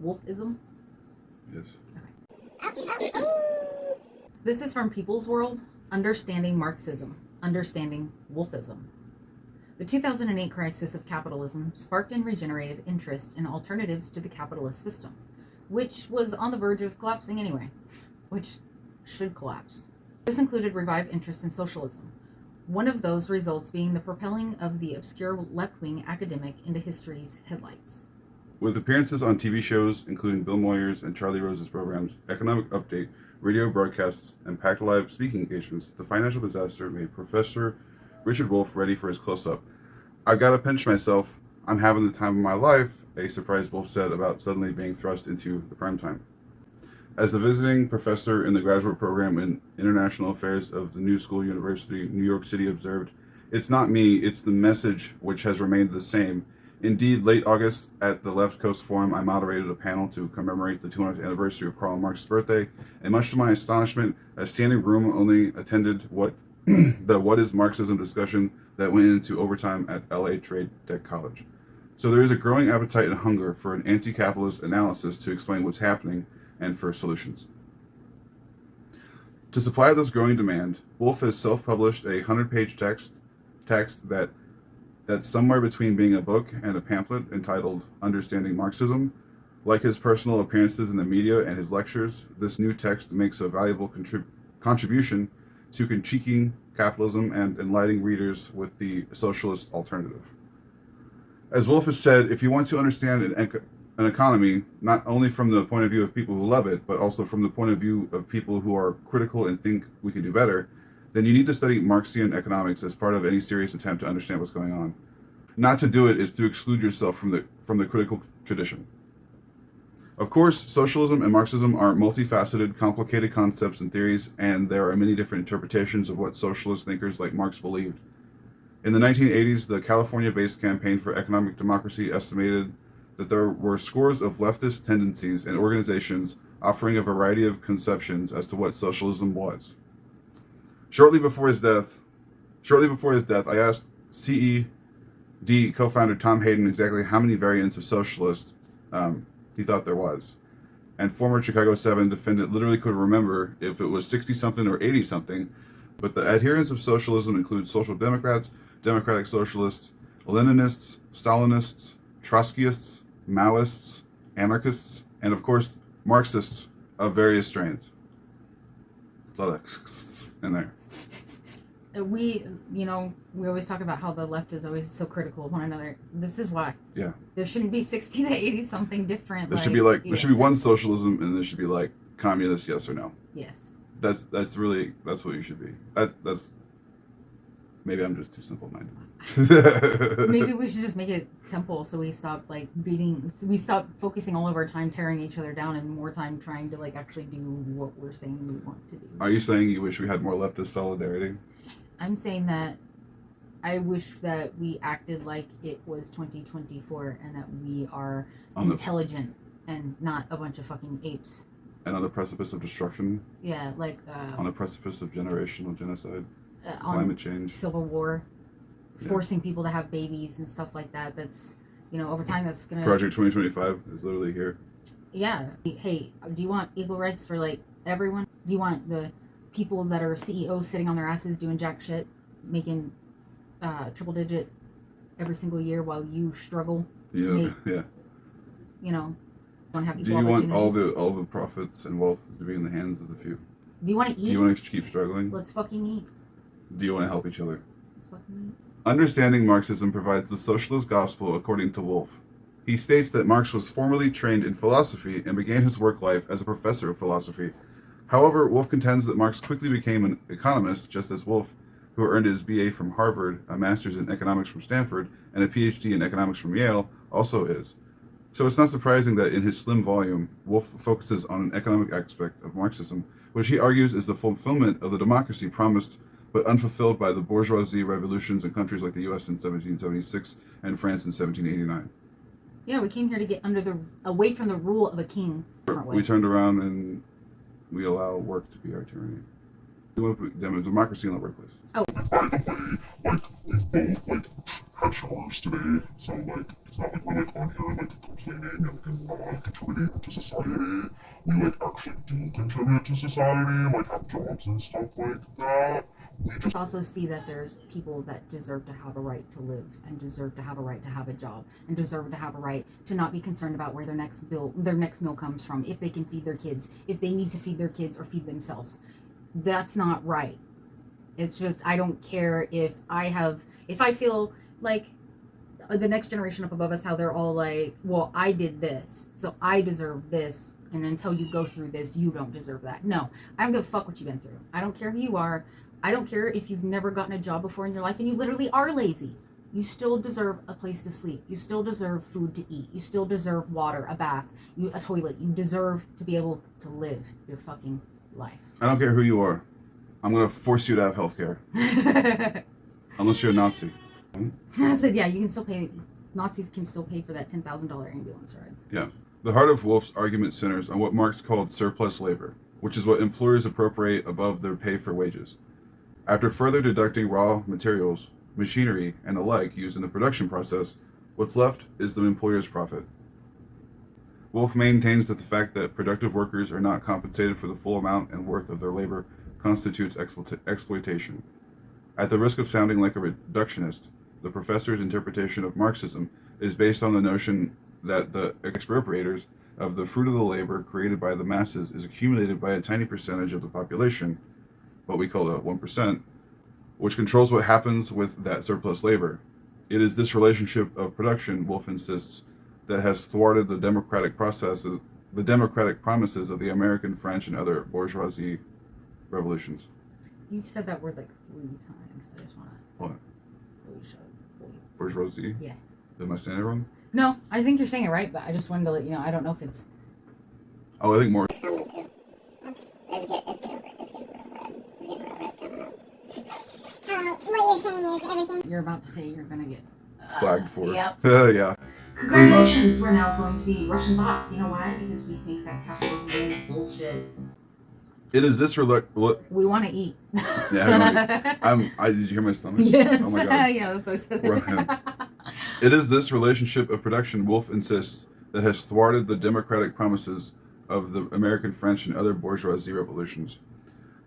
Wolff-ism? Yes. Okay. This is from People's World, Understanding Marxism, Understanding Wolff-ism. The 2008 crisis of capitalism sparked and regenerated interest in alternatives to the capitalist system, which was on the verge of collapsing anyway, which should collapse. This included revived interest in socialism, one of those results being the propelling of the obscure left-wing academic into history's headlights. With appearances on TV shows, including Bill Moyers and Charlie Rose's programs, Economic Update, radio broadcasts, and packed live speaking engagements, the financial disaster made Professor Richard Wolff ready for his close-up. "I've got to pinch myself. I'm having the time of my life," a surprised Wolff said about suddenly being thrust into the prime time. As the visiting professor in the graduate program in International Affairs of the New School University, New York City, observed, "It's not me, it's the message which has remained the same. Indeed, late August at the Left Coast Forum, I moderated a panel to commemorate the 200th anniversary of Karl Marx's birthday, and much to my astonishment, a standing room only attended the What is Marxism discussion that went into overtime at LA Trade Tech College. So there is a growing appetite and hunger for an anti-capitalist analysis to explain what's happening and for solutions." To supply this growing demand, Wolff has self-published a 100-page text that's somewhere between being a book and a pamphlet entitled Understanding Marxism. Like his personal appearances in the media and his lectures, this new text makes a valuable contribution to critiquing capitalism and enlightening readers with the socialist alternative. As Wolff has said, if you want to understand an economy, not only from the point of view of people who love it, but also from the point of view of people who are critical and think we can do better, then you need to study Marxian economics as part of any serious attempt to understand what's going on. Not to do it is to exclude yourself from the critical tradition. Of course, socialism and Marxism are multifaceted, complicated concepts and theories, and there are many different interpretations of what socialist thinkers like Marx believed. In the 1980s, the California-based Campaign for Economic Democracy estimated that there were scores of leftist tendencies and organizations offering a variety of conceptions as to what socialism was. Shortly before his death, I asked CED co-founder Tom Hayden exactly how many variants of socialist he thought there was. And former Chicago 7 defendant literally could remember if it was 60-something or 80-something, but the adherents of socialism include social democrats, democratic socialists, Leninists, Stalinists, Trotskyists, Maoists, anarchists, and of course, Marxists of various strains. A lot of in there. We always talk about how the left is always so critical of one another. This is why. Yeah. There shouldn't be 60 to 80 something different. There should be one socialism, and there should be like communist, yes or no. Yes. That's what you should be. That's maybe I'm just too simple-minded. Maybe we should just make it simple so we stop we stop focusing all of our time tearing each other down and more time trying to actually do what we're saying we want to do. Are you saying you wish we had more leftist solidarity? I'm saying that I wish that we acted like it was 2024 and that we are intelligent and not a bunch of fucking apes. And on the precipice of destruction? Yeah, on the precipice of generational genocide? Climate change? Civil war? Forcing people to have babies and stuff like that. That's, over time that's going to... Project 2025 is literally here. Yeah. Hey, do you want equal rights for, everyone? Do you want the people that are CEOs sitting on their asses doing jack shit, making triple digit every single year while you struggle to make, want to have equal Do you want all opportunities? the profits and wealth to be in the hands of the few? Do you want to eat? Do you want to keep struggling? Let's fucking eat. Do you want to help each other? Let's fucking eat. Understanding Marxism provides the socialist gospel according to Wolff. He states that Marx was formerly trained in philosophy and began his work life as a professor of philosophy. However, Wolff contends that Marx quickly became an economist, just as Wolff, who earned his BA from Harvard, a master's in economics from Stanford, and a PhD in economics from Yale, also is. So it's not surprising that in his slim volume, Wolff focuses on an economic aspect of Marxism, which he argues is the fulfillment of the democracy promised but unfulfilled by the bourgeoisie revolutions in countries like the U.S. in 1776 and France in 1789. Yeah, we came here to get away from the rule of a king. We turned around and we allow work to be our tyranny. We want democracy in the workplace. Oh. By the way, had showers today, so like it's not like we're like on here like complaining and not contributing to society. We like actually do contribute to society, like have jobs and stuff like that. We just Also see that there's people that deserve to have a right to live and deserve to have a right to have a job and deserve to have a right to not be concerned about where their next meal comes from, if they can feed their kids, if they need to feed their kids or feed themselves. That's not right. It's just, I don't care if I feel like the next generation up above us, how they're all like, well, I did this, so I deserve this, and until you go through this, you don't deserve that. No, I don't give a fuck what you've been through. I don't care who you are. I don't care if you've never gotten a job before in your life and you literally are lazy. You still deserve a place to sleep. You still deserve food to eat. You still deserve water, a bath, a toilet. You deserve to be able to live your fucking life. I don't care who you are. I'm going to force you to have health care. Unless you're a Nazi. I said, yeah, you can still pay. Nazis can still pay for that $10,000 ambulance ride. Yeah. The heart of Wolff's argument centers on what Marx called surplus labor, which is what employers appropriate above their pay for wages. After further deducting raw materials, machinery, and the like used in the production process, what's left is the employer's profit. Wolff maintains that the fact that productive workers are not compensated for the full amount and worth of their labor constitutes exploitation. At the risk of sounding like a reductionist, the professor's interpretation of Marxism is based on the notion that the expropriators of the fruit of the labor created by the masses is accumulated by a tiny percentage of the population, what we call the 1%, which controls what happens with that surplus labor. It is this relationship of production, Wolff insists, that has thwarted the democratic promises of the American, French, and other bourgeoisie revolutions. You've said that word like 3 times. I just want to. What? Really Bourgeoisie? Yeah. Am I saying it wrong? No, I think you're saying it right, but I just wanted to let you know. I don't know if it's. Oh, I think more. It's coming too. Okay. It's getting what you're saying is everything. You're about to say you're going to get. Flagged for. Yep. Yeah. Congratulations, we're now going to be Russian bots. You know why? Because we think that capitalism is bullshit. It is this what? We want to eat. Yeah, did you hear my stomach? Yes. Oh my god. Yeah, that's what I said. Right. It is this relationship of production, Wolff insists, that has thwarted the democratic promises of the American, French, and other bourgeoisie revolutions.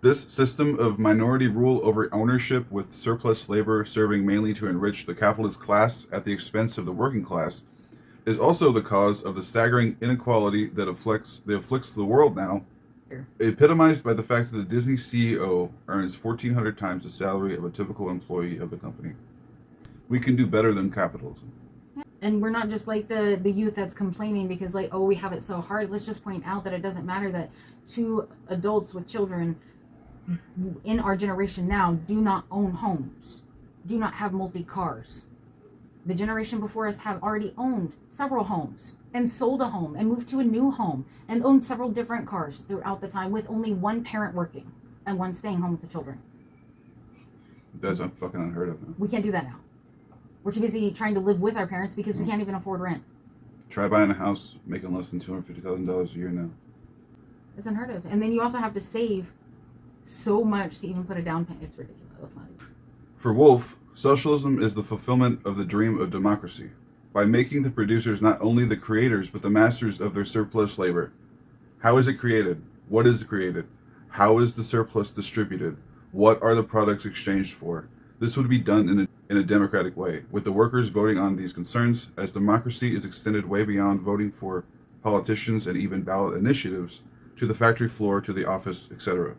This system of minority rule over ownership, with surplus labor serving mainly to enrich the capitalist class at the expense of the working class, is also the cause of the staggering inequality that afflicts the world now, epitomized by the fact that the Disney CEO earns 1,400 times the salary of a typical employee of the company. We can do better than capitalism. And we're not just like the youth that's complaining because like, oh, we have it so hard. Let's just point out that it doesn't matter that 2 adults with children in our generation now do not own homes, do not have multi-cars. The generation before us have already owned several homes and sold a home and moved to a new home and owned several different cars throughout the time with only one parent working and one staying home with the children. That's fucking unheard of now. We can't do that now. We're too busy trying to live with our parents because we can't even afford rent. Try buying a house making less than $250,000 a year now. It's unheard of. And then you also have to save so much to even put a down payment. It's ridiculous. That's not even. For Wolff, socialism is the fulfillment of the dream of democracy, by making the producers not only the creators but the masters of their surplus labor. How is it created? What is created? How is the surplus distributed? What are the products exchanged for? This would be done in a democratic way, with the workers voting on these concerns, as democracy is extended way beyond voting for politicians and even ballot initiatives, to the factory floor, to the office, etc.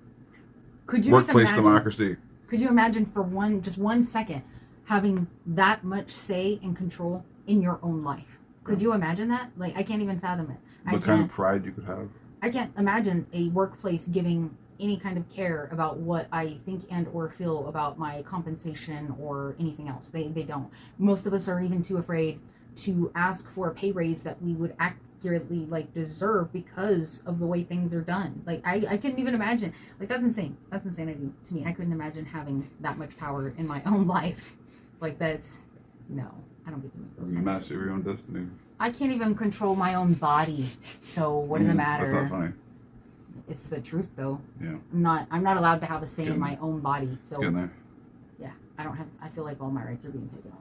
Could you Workplace just imagine, democracy. Could you imagine for just one second having that much say and control in your own life? Could you imagine that? Like, I can't even fathom it. What kind of pride you could have? I can't imagine a workplace giving any kind of care about what I think and or feel about my compensation or anything else. They don't. Most of us are even too afraid to ask for a pay raise that we would accurately deserve because of the way things are done. Like, I couldn't even imagine. Like, that's insane. That's insanity to me. I couldn't imagine having that much power in my own life. Like, that's no. I don't get to make those. You master your own destiny. I can't even control my own body. So what does it matter? That's not funny. It's the truth, though. Yeah. I'm not allowed to have a say in my own body. So Getting there. yeah, I feel like all my rights are being taken away.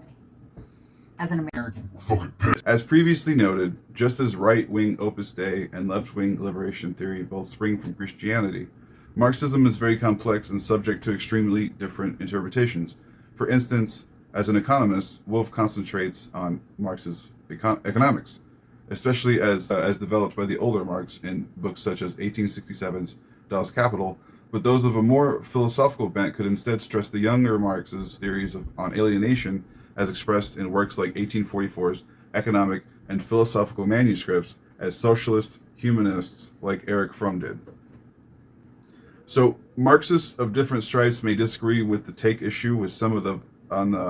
as an American. Fucking pissed. As previously noted, just as right-wing Opus Dei and left-wing liberation theory both spring from Christianity, Marxism is very complex and subject to extremely different interpretations. For instance, as an economist, Wolff concentrates on Marx's economics, especially as developed by the older Marx in books such as 1867's Das Kapital, but those of a more philosophical bent could instead stress the younger Marx's theories on alienation as expressed in works like 1844's economic and philosophical manuscripts as socialist humanists like Erich Fromm did. So Marxists of different stripes may disagree with the take issue with some of the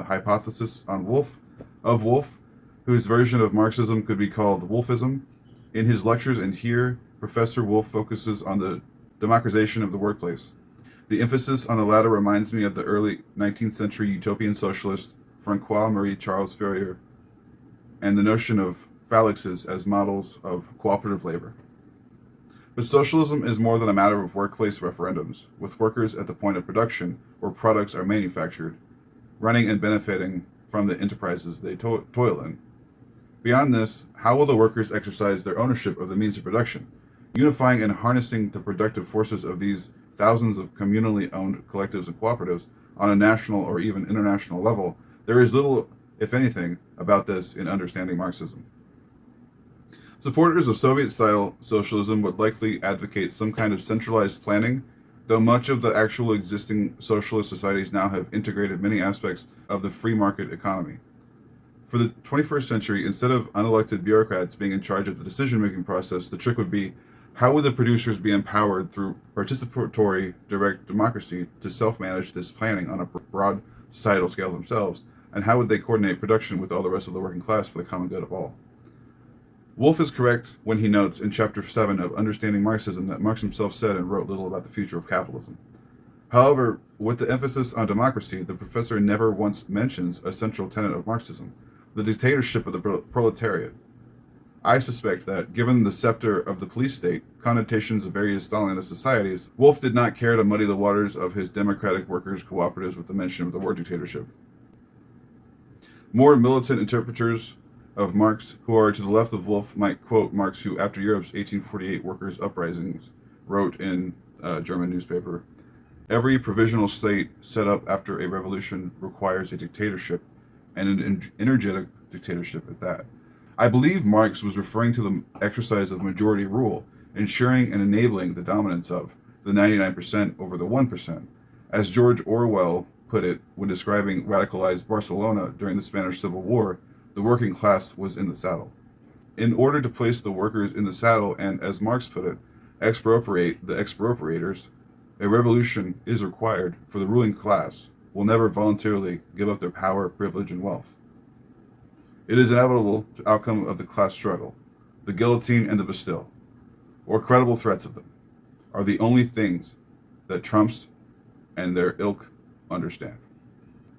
hypothesis on Wolff, whose version of Marxism could be called Wolff-ism. In his lectures and here, Professor Wolff focuses on the democratization of the workplace. The emphasis on the latter reminds me of the early 19th century utopian socialist Francois-Marie Charles Fourier and the notion of phalanxes as models of cooperative labor. But socialism is more than a matter of workplace referendums, with workers at the point of production where products are manufactured, running and benefiting from the enterprises they toil in. Beyond this, how will the workers exercise their ownership of the means of production, unifying and harnessing the productive forces of these thousands of communally owned collectives and cooperatives on a national or even international level? There is little, if anything, about this in understanding Marxism. Supporters of Soviet-style socialism would likely advocate some kind of centralized planning, though much of the actual existing socialist societies now have integrated many aspects of the free market economy. For the 21st century, instead of unelected bureaucrats being in charge of the decision-making process, the trick would be, how would the producers be empowered through participatory direct democracy to self-manage this planning on a broad societal scale themselves, and how would they coordinate production with all the rest of the working class for the common good of all? Wolff is correct when he notes in Chapter 7 of Understanding Marxism that Marx himself said and wrote little about the future of capitalism. However, with the emphasis on democracy, the professor never once mentions a central tenet of Marxism, the dictatorship of the proletariat. I suspect that, given the scepter of the police state, connotations of various Stalinist societies, Wolff did not care to muddy the waters of his democratic workers' cooperatives with the mention of the word dictatorship. More militant interpreters of Marx who are to the left of Wolff might quote Marx, who, after Europe's 1848 workers' uprisings, wrote in a German newspaper, "Every provisional state set up after a revolution requires a dictatorship, and an energetic dictatorship at that." I believe Marx was referring to the exercise of majority rule, ensuring and enabling the dominance of the 99% over the 1%. As George Orwell put it when describing radicalized Barcelona during the Spanish Civil War, the working class was in the saddle. In order to place the workers in the saddle and, as Marx put it, expropriate the expropriators, a revolution is required, for the ruling class will never voluntarily give up their power, privilege, and wealth. It is inevitable outcome of the class struggle. The guillotine and the Bastille, or credible threats of them, are the only things that Trumps and their ilk understand.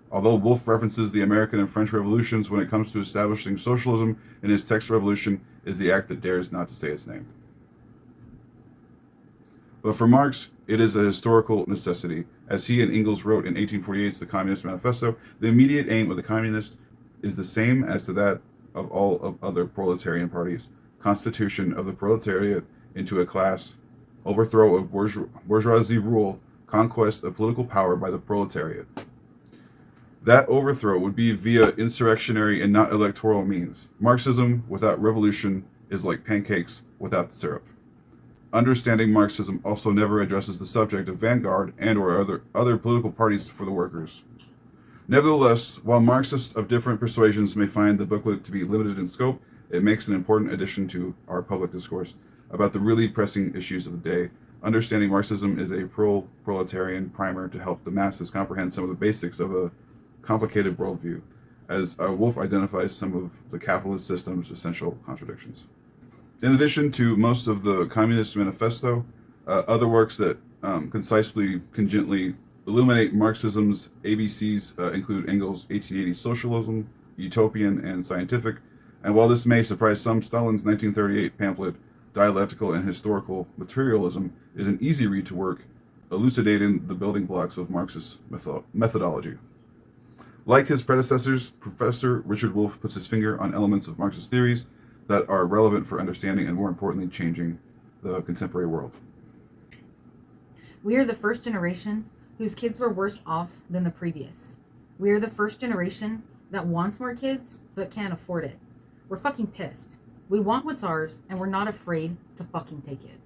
Although Wolff references the American and French revolutions when it comes to establishing socialism in his text Revolution, is the act that dares not to say its name. But for Marx, it is a historical necessity. As he and Engels wrote in 1848's The Communist Manifesto, the immediate aim of the communists is the same as to that of all of other proletarian parties: constitution of the proletariat into a class, overthrow of bourgeoisie rule, conquest of political power by the proletariat. That overthrow would be via insurrectionary and not electoral means. Marxism without revolution is like pancakes without the syrup. Understanding Marxism also never addresses the subject of vanguard and or other political parties for the workers. Nevertheless, while Marxists of different persuasions may find the booklet to be limited in scope, it makes an important addition to our public discourse about the really pressing issues of the day. Understanding Marxism is a proletarian primer to help the masses comprehend some of the basics of a complicated worldview, as Wolff identifies some of the capitalist system's essential contradictions. In addition to most of the Communist Manifesto, other works that concisely, cogently illuminate Marxism's ABCs include Engels' 1880 Socialism, Utopian and Scientific, and while this may surprise some, Stalin's 1938 pamphlet, Dialectical and Historical Materialism, is an easy read to work, elucidating the building blocks of Marxist methodology. Like his predecessors, Professor Richard Wolff puts his finger on elements of Marxist theories that are relevant for understanding and, more importantly, changing the contemporary world. We are the first generation whose kids were worse off than the previous. We are the first generation that wants more kids but can't afford it. We're fucking pissed. We want what's ours and we're not afraid to fucking take it.